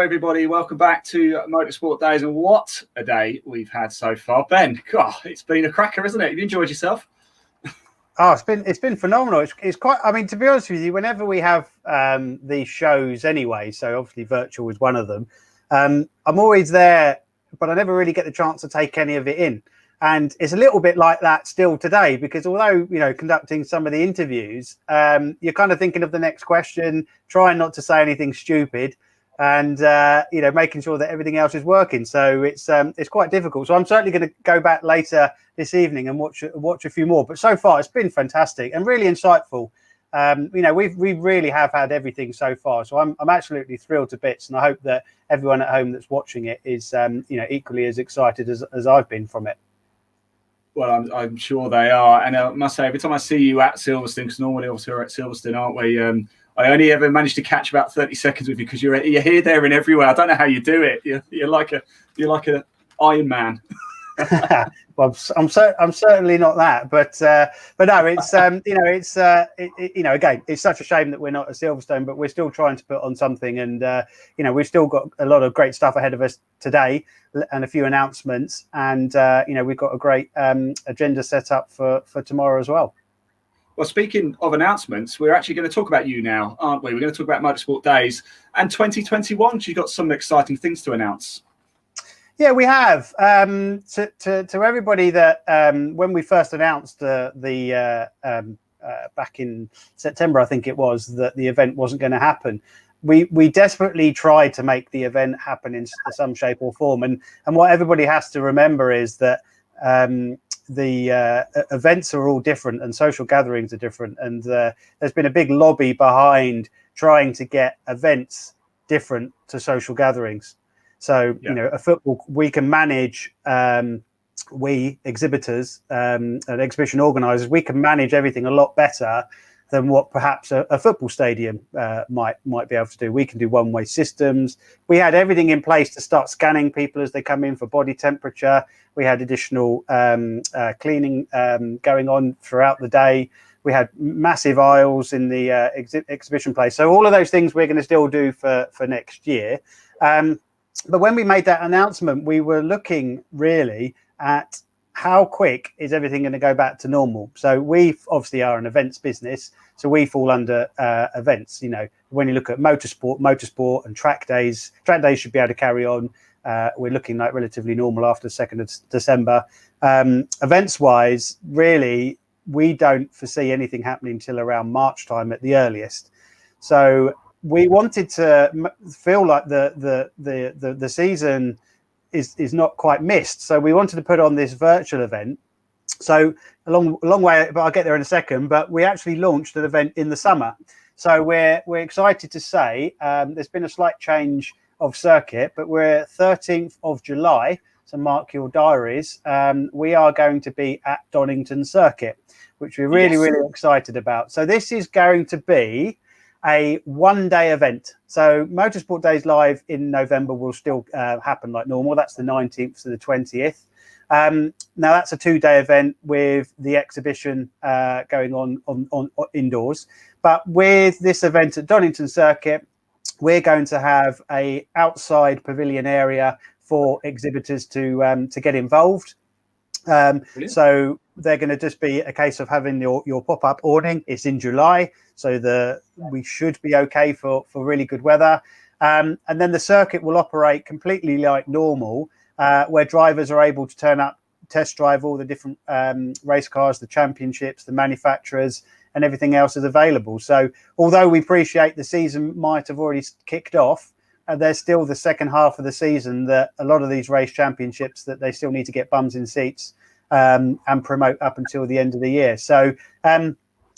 Everybody, welcome back to Motorsport Days, and what a day we've had so far. Ben, God, it's been a cracker, isn't it? Have you enjoyed yourself? Oh, it's been phenomenal. It's quite. I mean, to be honest with you, whenever we have these shows anyway, so obviously virtual is one of them. I'm always there, but I never really get the chance to take any of it in. And it's a little bit like that still today, because although conducting some of the interviews, you're kind of thinking of the next question, trying not to say anything stupid, and making sure that everything else is working. So it's quite difficult. So I'm certainly going to go back later this evening and watch a few more. But so far it's been fantastic and really insightful. We really have had everything so far. So I'm absolutely thrilled to bits, and I hope that everyone at home that's watching it is equally as excited as I've been from it. Well, I'm sure they are, and I must say, every time I see you at Silverstone, because normally obviously we're at Silverstone, aren't we? I only ever managed to catch about 30 seconds with you because you're here, there, and everywhere. I don't know how you do it. You're like a Iron Man. Well, I'm certainly not that, but no, it's again, it's such a shame that we're not at Silverstone, but we're still trying to put on something, and we've still got a lot of great stuff ahead of us today, and a few announcements, and we've got a great agenda set up for tomorrow as well. Well, speaking of announcements, we're actually going to talk about you now, aren't we? We're going to talk about Motorsport Days and 2021. You've got some exciting things to announce. Yeah, we have. To everybody that when we first announced the back in September, I think it was, that the event wasn't going to happen, we desperately tried to make the event happen in some shape or form. And what everybody has to remember is that the events are all different and social gatherings are different. And there's been a big lobby behind trying to get events different to social gatherings. So, a football, we can manage, we exhibitors and exhibition organisers, we can manage everything a lot better than what perhaps a football stadium might be able to do. We can do one-way systems. We had everything in place to start scanning people as they come in for body temperature. We had additional cleaning going on throughout the day. We had massive aisles in the exhibition place. So all of those things we're going to still do for next year. But when we made that announcement, we were looking really at how quick is everything going to go back to normal. So we obviously are an events business, so we fall under events. When you look at motorsport and track days should be able to carry on. We're looking like relatively normal after the 2nd of December. Events wise, really, we don't foresee anything happening till around March time at the earliest. So we wanted to feel like the season is not quite missed. So we wanted to put on this virtual event. So a long way, but I'll get there in a second. But we actually launched an event in the summer. So we're excited to say there's been a slight change of circuit, but we're 13th of July. So mark your diaries. We are going to be at Donington Circuit, which we're really excited about. So this is going to be a one-day event. So Motorsport Days Live in November will still happen like normal. That's the 19th to the 20th. Now that's a 2-day event with the exhibition going on indoors. But with this event at Donington Circuit, we're going to have a outside pavilion area for exhibitors to get involved. So they're going to just be a case of having your pop-up awning. It's in July, so we should be okay for really good weather. And then the circuit will operate completely like normal, where drivers are able to turn up, test drive all the different race cars, the championships, the manufacturers, and everything else is available. So although we appreciate the season might have already kicked off, there's still the second half of the season that a lot of these race championships that they still need to get bums in seats and promote up until the end of the year. So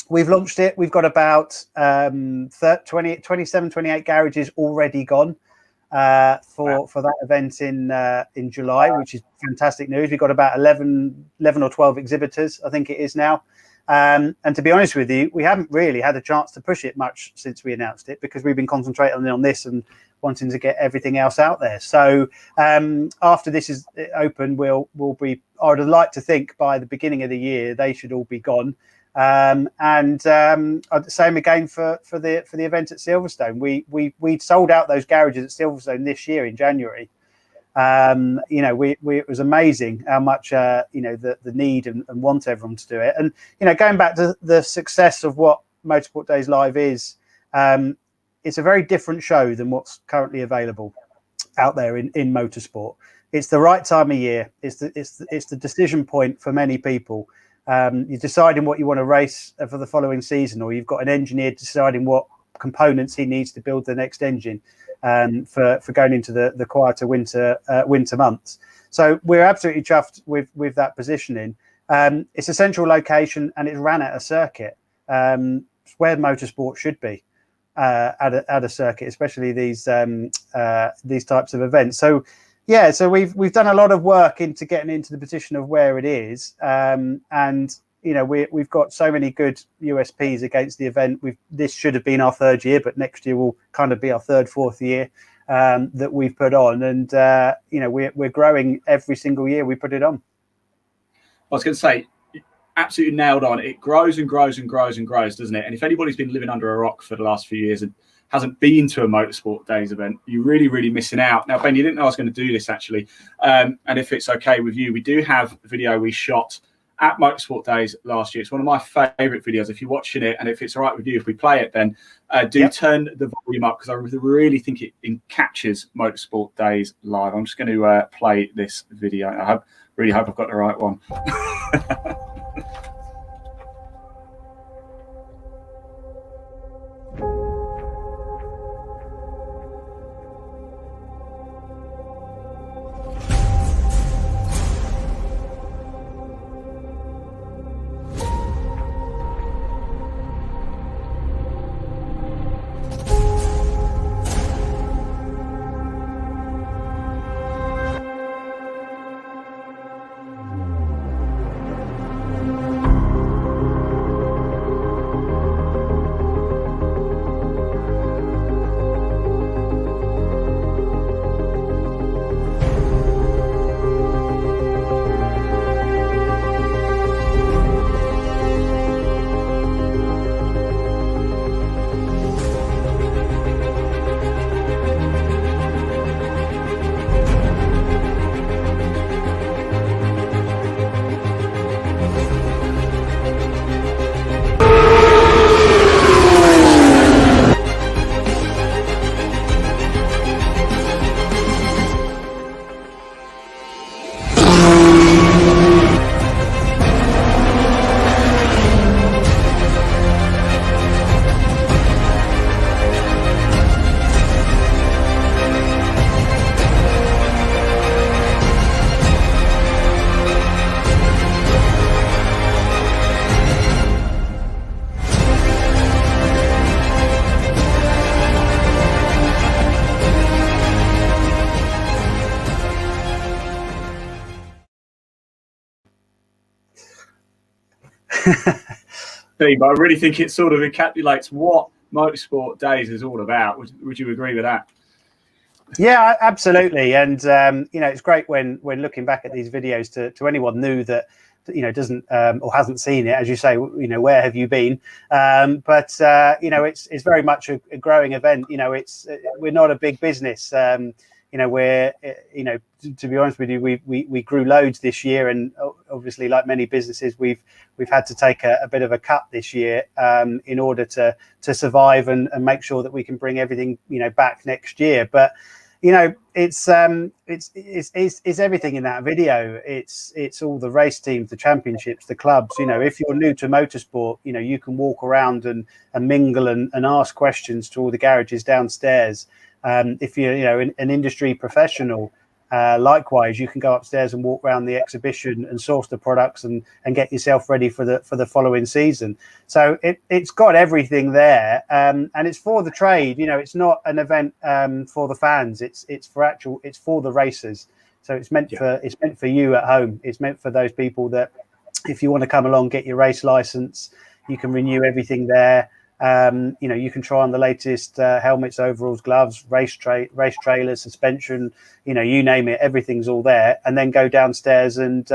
we've launched it. We've got about 27, 28 garages already gone for that event in July, which is fantastic news. We've got about 11 or 12 exhibitors, I think it is now. And to be honest with you, we haven't really had a chance to push it much since we announced it, because we've been concentrating on this and wanting to get everything else out there. So after this is open, we'll be, I would like to think by the beginning of the year, they should all be gone. Same again for the event at Silverstone. We sold out those garages at Silverstone this year in January. It was amazing how much the need and want everyone to do it. And going back to the success of what Motorsport Days Live is, it's a very different show than what's currently available out there in motorsport. It's the right time of year. It's the decision point for many people. You're deciding what you want to race for the following season, or you've got an engineer deciding what components he needs to build the next engine for going into the quieter winter months. So we're absolutely chuffed with that positioning. It's a central location and it's ran at a circuit. It's where motorsport should be, at a circuit, especially these types of events. So we've done a lot of work into getting into the position of where it is, and we've got so many good USPs against the event. This should have been our third year, but next year will kind of be our fourth year that we've put on, and we're growing every single year we put it on. I was going to say, absolutely nailed on. It grows and grows and grows and grows, doesn't it? And if anybody's been living under a rock for the last few years and hasn't been to a Motorsport Days event, you're really, really missing out. Now, Ben, you didn't know I was going to do this, actually. And if it's okay with you, we do have a video we shot at Motorsport Days last year. It's one of my favourite videos. If you're watching it, and if it's all right with you, if we play it, then turn the volume up, because I really think it captures Motorsport Days Live. I'm just going to play this video. I really hope I've got the right one. But I really think it sort of encapsulates what Motorsport Days is all about. Would you agree with that? Yeah, absolutely. And it's great when looking back at these videos to anyone new that doesn't or hasn't seen it, as you say, where have you been? But it's very much a growing event. We're not a big business. We're to be honest with you, we grew loads this year, and obviously, like many businesses, we've had to take a bit of a cut this year in order to survive and make sure that we can bring everything back next year. But it's everything in that video. It's all the race teams, the championships, the clubs. If you're new to motorsport, you can walk around and mingle and ask questions to all the garages downstairs. If you're an industry professional, likewise, you can go upstairs and walk around the exhibition and source the products and get yourself ready for the following season. So it's got everything there, and it's for the trade. It's not an event for the fans. It's for the racers. So it's meant for you at home. It's meant for those people that, if you want to come along, get your race license, you can renew everything there. You can try on the latest helmets, overalls, gloves, race trailers, suspension, you name it, everything's all there. And then go downstairs and,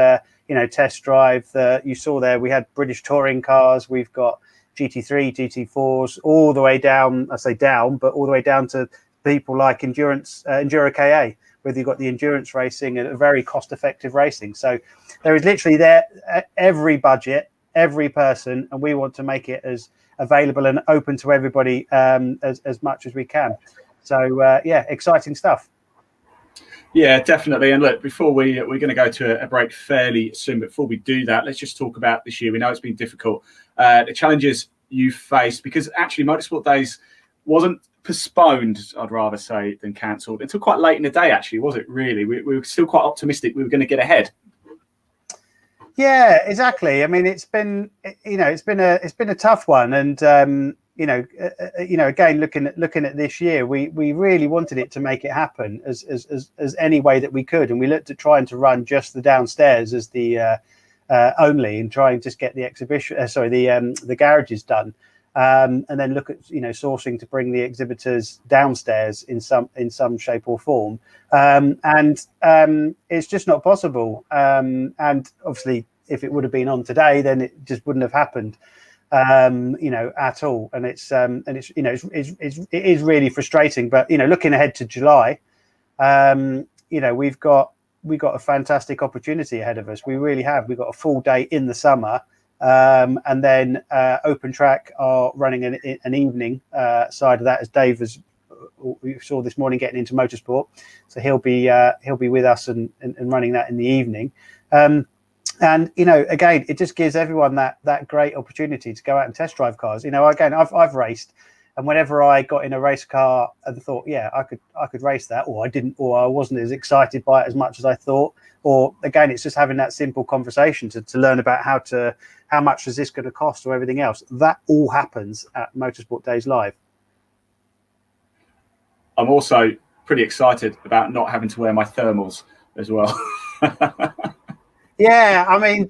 test drive. You saw there, we had British touring cars. We've got GT3, GT4s, all the way down, I say down, but all the way down to people like Enduro KA, whether you've got the endurance racing and a very cost-effective racing. So there is literally every budget, every person, and we want to make it as available and open to everybody as much as we can. So exciting stuff. Yeah, definitely. And look, before we're going to go to a break fairly soon, but before we do that, let's just talk about this year. We know it's been difficult. The challenges you faced, because actually Motorsport Days wasn't postponed, I'd rather say, than cancelled until quite late in the day, actually, was it really? We were still quite optimistic we were going to get ahead. Yeah, exactly. I mean, it's been a tough one, and again, looking at this year, we really wanted it to make it happen as any way that we could, and we looked at trying to run just the downstairs as the only, and try and just get the exhibition, the garages done, and then look at sourcing to bring the exhibitors downstairs in some shape or form, and it's just not possible. And obviously, if it would have been on today, then it just wouldn't have happened, at all. And it is really frustrating. But looking ahead to July, we've got a fantastic opportunity ahead of us. We really have. We've got a full day in the summer. And then Open Track are running an evening side of that, as Dave we saw this morning getting into motorsport, so he'll be with us and running that in the evening. And again, it just gives everyone that great opportunity to go out and test drive cars. Again, I've raced, and whenever I got in a race car and thought, yeah, I could race that, or I didn't, or I wasn't as excited by it as much as I thought, or again, it's just having that simple conversation to learn about how much is this going to cost or everything else. That all happens at Motorsport Days Live. I'm also pretty excited about not having to wear my thermals as well. Yeah, I mean,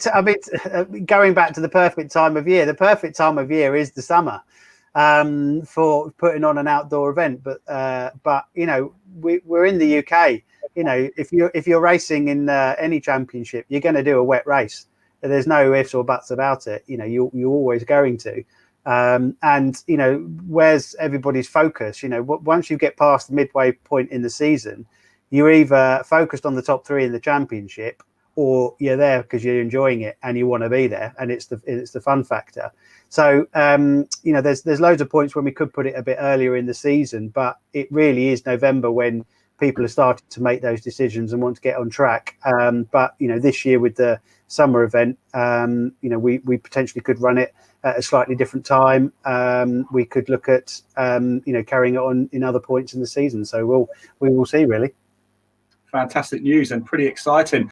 going back to the perfect time of year. The perfect time of year is the summer for putting on an outdoor event. But we're in the UK. If you're racing in any championship, you're going to do a wet race. There's no ifs or buts about it. You're always going to. And where's everybody's focus? Once you get past the midway point in the season, you're either focused on the top three in the championship, or you're there because you're enjoying it and you want to be there, and it's the fun factor. So there's loads of points when we could put it a bit earlier in the season, but it really is November when people are starting to make those decisions and want to get on track. But this year with the summer event, we potentially could run it at a slightly different time. We could look at carrying it on in other points in the season. So we will see, really. Fantastic news and pretty exciting.